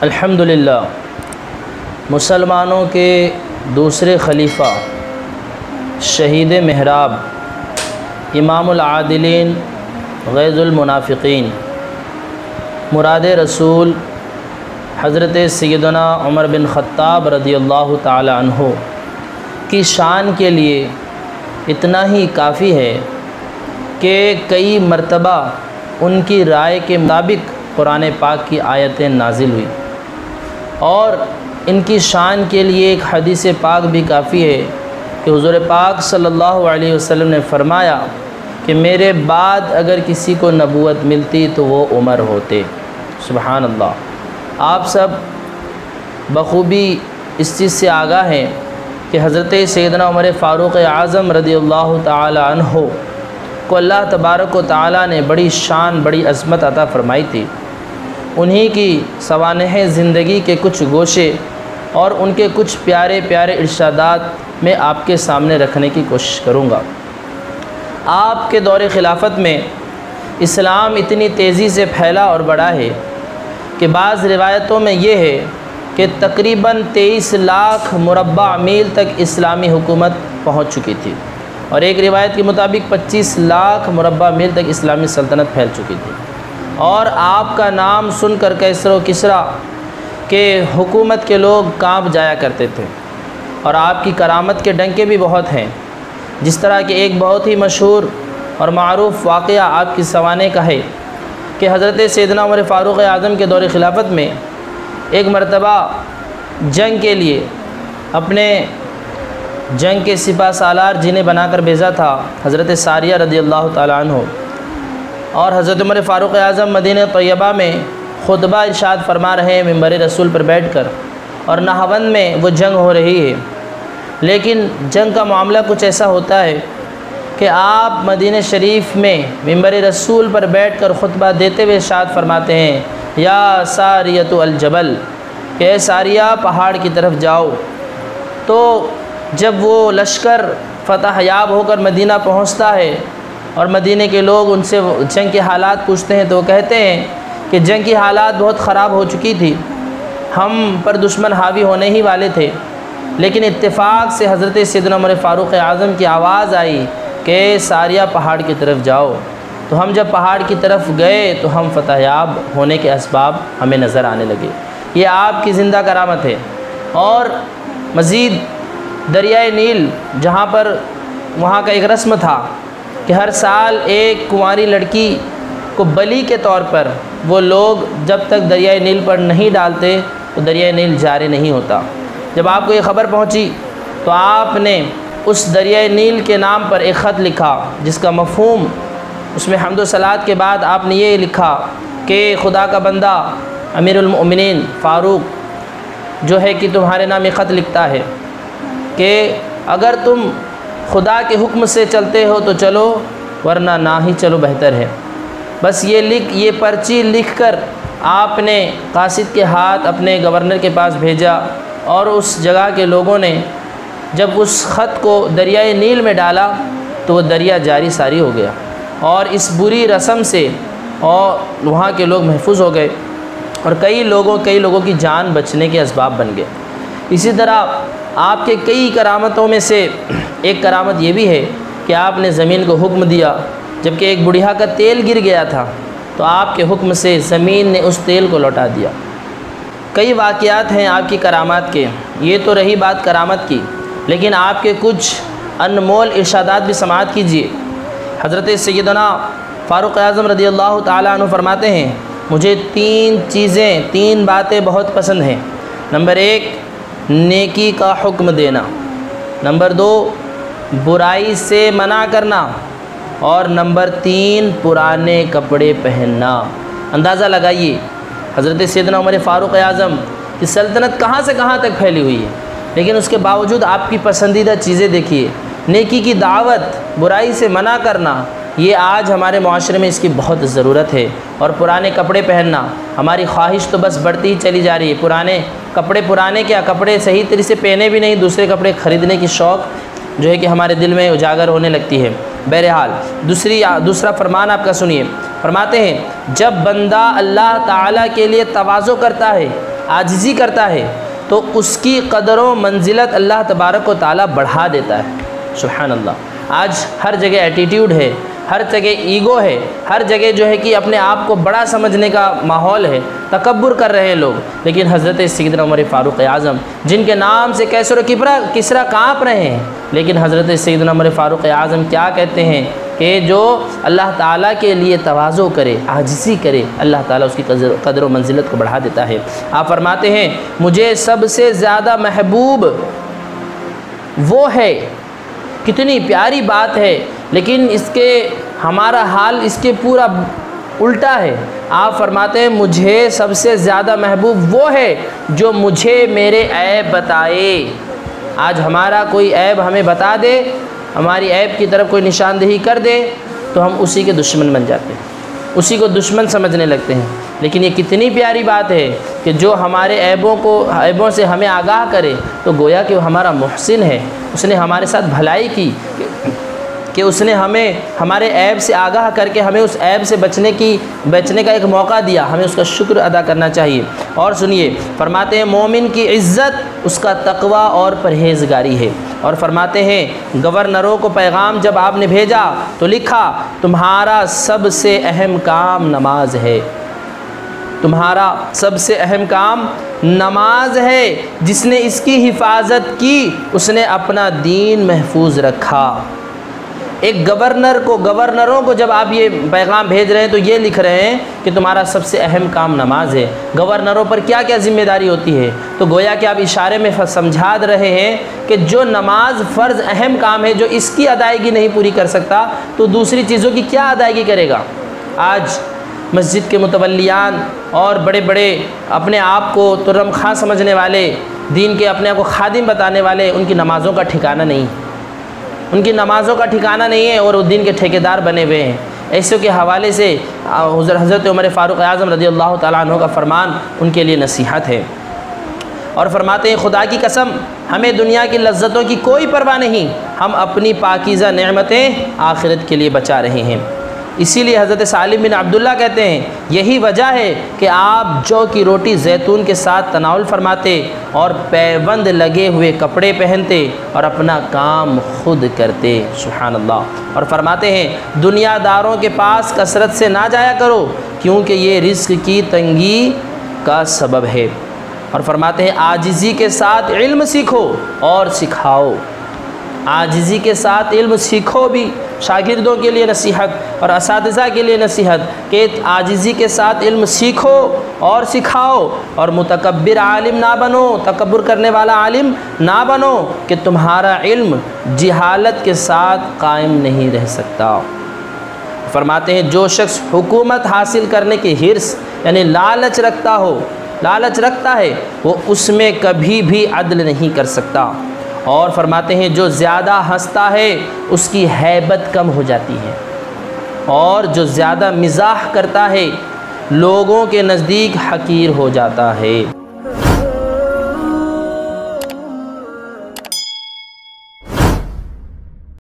अल्हम्दुलिल्लाह मुसलमानों के दूसरे खलीफा शहीद महराब इमामुल आदिलीन गैज़ुल मुनाफ़िक़ीन मुराद रसूल हज़रत सैयदना उमर बिन ख़त्ताब रज़ियल्लाहु ताला अन्हु की शान के लिए इतना ही काफ़ी है कि कई मर्तबा उनकी राय के मुताबिक कुरान पाक की आयतें नाजिल हुई और इनकी शान के लिए एक हदीस पाक भी काफ़ी है कि हुज़ूर पाक सल्लल्लाहु अलैहि वसल्लम ने फ़रमाया कि मेरे बाद अगर किसी को नबूवत मिलती तो वो उमर होते। सुबहान अल्लाह। आप सब बखूबी इस चीज़ से आगाह हैं कि हज़रत सैयदना उमर फ़ारूक़ आज़म रज़ियल्लाहु ताला अन्हु को अल्लाह तबारक व तआला ने बड़ी शान बड़ी अज़मत अता फ़रमाई थी। उन्हीं की सवानह ज़िंदगी के कुछ गोशे और उनके कुछ प्यारे प्यारे इरशादात मैं आपके सामने रखने की कोशिश करूँगा। आपके दौरे खिलाफत में इस्लाम इतनी तेज़ी से फैला और बढ़ा है कि बाज़ रिवायतों में ये है कि तकरीबन 23 लाख मुरब्बा मील तक इस्लामी हुकूमत पहुँच चुकी थी और एक रिवायत के मुताबिक 25 लाख मुरब्बा मील तक इस्लामी सल्तनत फैल चुकी थी। और आपका नाम सुनकर कैसर व किसरा के हुकूमत के लोग कांप जाया करते थे और आपकी करामत के डंके भी बहुत हैं। जिस तरह के एक बहुत ही मशहूर और मारूफ़ वाक़या आपकी सवाने का है कि हज़रत सैयदना उमर फ़ारूक़ आज़म के दौर खिलाफत में एक मरतबा जंग के लिए अपने जंग के सिपा सालार जिन्हें बनाकर भेजा था हज़रत सारिया रज़ियल्लाहु ताला अन्हु और हज़रत उमर फ़ारूक़ आज़म मदीना तैयबा में खुतबा इरशाद फरमा रहे हैं मिंबर रसूल पर बैठकर और नहावंद में वो जंग हो रही है। लेकिन जंग का मामला कुछ ऐसा होता है कि आप मदीना शरीफ में मिंबर रसूल पर बैठकर खुतबा देते हुए इरशाद फरमाते हैं या सारियतु अल जबल कि सारिया पहाड़ की तरफ जाओ। तो जब वो लश्कर फ़तह याब होकर मदीना पहुँचता है और मदीने के लोग उनसे जंग के हालात पूछते हैं तो वो कहते हैं कि जंग की हालात बहुत ख़राब हो चुकी थी, हम पर दुश्मन हावी होने ही वाले थे, लेकिन इत्तेफाक से हज़रत सैयदना उमर फ़ारूक़ आज़म की आवाज़ आई कि सारिया पहाड़ की तरफ जाओ। तो हम जब पहाड़ की तरफ गए तो हम फ़तहयाब होने के असबाब हमें नज़र आने लगे। ये आपकी ज़िंदा करामत है। और मज़ीद दरियाए नील जहाँ पर वहाँ का एक रस्म था कि हर साल एक कुंवारी लड़की को बलि के तौर पर वो लोग जब तक दरियाए नील पर नहीं डालते तो दरियाए नील जारी नहीं होता। जब आपको ये ख़बर पहुंची तो आपने उस दरियाए नील के नाम पर एक ख़त लिखा जिसका मफ़हूम उसमें हम्द व सलात के बाद आपने ये लिखा कि खुदा का बंदा अमीरुल मोमिनीन फ़ारूक जो है कि तुम्हारे नाम ये ख़त लिखता है कि अगर तुम खुदा के हुक्म से चलते हो तो चलो वरना ना ही चलो बेहतर है। बस ये पर्ची लिखकर आपने कासिद के हाथ अपने गवर्नर के पास भेजा और उस जगह के लोगों ने जब उस ख़त को दरियाए नील में डाला तो वो दरिया जारी सारी हो गया और इस बुरी रस्म से और वहाँ के लोग महफूज हो गए और कई लोगों की जान बचने के असबाब बन गए। इसी तरह आपके कई करामतों में से एक करामत ये भी है कि आपने ज़मीन को हुक्म दिया जबकि एक बुढ़िया का तेल गिर गया था तो आपके हुक्म से ज़मीन ने उस तेल को लौटा दिया। कई वाक़यात हैं आपकी करामात के। ये तो रही बात करामत की, लेकिन आपके कुछ अनमोल इरशादात भी समाअत कीजिए। हज़रत सैयदना फ़ारूक़ आज़म रज़ियल्लाहु ताला अन्हु फरमाते हैं मुझे तीन बातें बहुत पसंद हैं। नंबर 1 नेकी का हुक्म देना, नंबर 2 बुराई से मना करना और नंबर 3 पुराने कपड़े पहनना। अंदाज़ा लगाइए हज़रत सैयदना उमर फ़ारूक़ आज़म की सल्तनत कहाँ से कहाँ तक फैली हुई है, लेकिन उसके बावजूद आपकी पसंदीदा चीज़ें देखिए। नेकी की दावत, बुराई से मना करना, ये आज हमारे माशरे में इसकी बहुत ज़रूरत है। और पुराने कपड़े पहनना, हमारी ख्वाहिश तो बस बढ़ती ही चली जा रही है। पुराने क्या कपड़े सही तरीके से पहने भी नहीं, दूसरे कपड़े ख़रीदने की शौक़ जो है कि हमारे दिल में उजागर होने लगती है। बहरहाल दूसरा फरमान आपका सुनिए। फरमाते हैं जब बंदा अल्लाह ताला के लिए तवाज़ो करता है, आजिज़ी करता है तो उसकी क़दर व मंजिलत अल्लाह तबारक व तआला बढ़ा देता है। सुभान अल्लाह। आज हर जगह एटीट्यूड है, हर जगह ईगो है, हर जगह जो है कि अपने आप को बड़ा समझने का माहौल है, तकब्बुर कर रहे हैं लोग। लेकिन हज़रत सैयदना उमर फ़ारूक़ आज़म जिनके नाम से कैसर व किसरा काँप रहे हैं, लेकिन हज़रत सैयदना उमर फ़ारूक़ आज़म क्या कहते हैं कि जो अल्लाह ताला के लिए तवाज़ो करे, आजिज़ी करे, अल्लाह ताला उसकी क़दर व मंजिलत को बढ़ा देता है। आप फरमाते हैं मुझे सबसे ज़्यादा महबूब वो है। कितनी प्यारी बात है, लेकिन इसके हमारा हाल इसके पूरा उल्टा है। आप फरमाते हैं मुझे सबसे ज़्यादा महबूब वो है जो मुझे मेरे ऐब बताए। आज हमारा ऐब हमें बता दे, हमारी ऐब की तरफ कोई निशानदेही कर दे तो हम उसी के दुश्मन बन जाते हैं, उसी को दुश्मन समझने लगते हैं। लेकिन ये कितनी प्यारी बात है कि जो हमारे ऐबों से हमें आगाह करे तो गोया कि वो हमारा मुहसिन है, उसने हमारे साथ भलाई की कि उसने हमें हमारे ऐब से आगाह करके हमें उस ऐब से बचने का एक मौका दिया। हमें उसका शुक्र अदा करना चाहिए। और सुनिए, फरमाते हैं मोमिन की इज़्ज़त उसका तक़वा और परहेज़गारी है। और फरमाते हैं गवर्नरों को पैगाम जब आपने भेजा तो लिखा तुम्हारा सबसे अहम काम नमाज है, तुम्हारा सबसे अहम काम नमाज है। जिसने इसकी हिफाजत की उसने अपना दीन महफूज रखा। एक गवर्नरों को जब आप ये पैगाम भेज रहे हैं तो ये लिख रहे हैं कि तुम्हारा सबसे अहम काम नमाज है। गवर्नरों पर क्या क्या ज़िम्मेदारी होती है, तो गोया कि आप इशारे में समझा रहे हैं कि जो नमाज फ़र्ज़ अहम काम है, जो इसकी अदायगी नहीं पूरी कर सकता तो दूसरी चीज़ों की क्या अदायगी करेगा। आज मस्जिद के मुतवल्लियान और बड़े बड़े अपने आप को तुर्रम खां समझने वाले, दीन के अपने आप को खादिम बताने वाले, उनकी नमाज़ों का ठिकाना नहीं, उनकी नमाज़ों का ठिकाना नहीं है और वो दीन के ठेकेदार बने हुए हैं। ऐसे के हवाले से हज़रत उमर फ़ारूक़ आज़म रज़ियल्लाहु ताला अन्हु का फ़रमान उनके लिए नसीहत है। और फरमाते हैं खुदा की कसम हमें दुनिया की लज्जतों की कोई परवाह नहीं, हम अपनी पाकीज़ा नेमतें आखिरत के लिए बचा रहे हैं। इसीलिए हज़रत सालिम बिन अब्दुल्ला कहते हैं यही वजह है कि आप जौ की रोटी जैतून के साथ तनाउल फरमाते और पैबंद लगे हुए कपड़े पहनते और अपना काम खुद करते। सुभान अल्लाह। और फरमाते हैं दुनियादारों के पास कसरत से ना जाया करो क्योंकि ये रिज़्क़ की तंगी का सबब है। और फरमाते हैं आजिज़ी के साथ इल्म सीखो और सिखाओ। आजिज़ी के साथ इल्म सीखो भी, शागिर्दों के लिए नसीहत और असातिज़ा के लिए नसीहत कि आजिज़ी के साथ इल्म सीखो और सिखाओ। और मुतकब्बिर आलिम ना बनो, तकब्बुर करने वाला आलिम ना बनो कि तुम्हारा इल्म जिहालत के साथ कायम नहीं रह सकता। फरमाते हैं जो शख्स हुकूमत हासिल करने की हिर्स यानी लालच रखता है वो उसमें कभी भी अदल नहीं कर सकता। और फरमाते हैं जो ज़्यादा हंसता है उसकी हैबत कम हो जाती है और जो ज़्यादा मिज़ाह करता है लोगों के नज़दीक हकीर हो जाता है।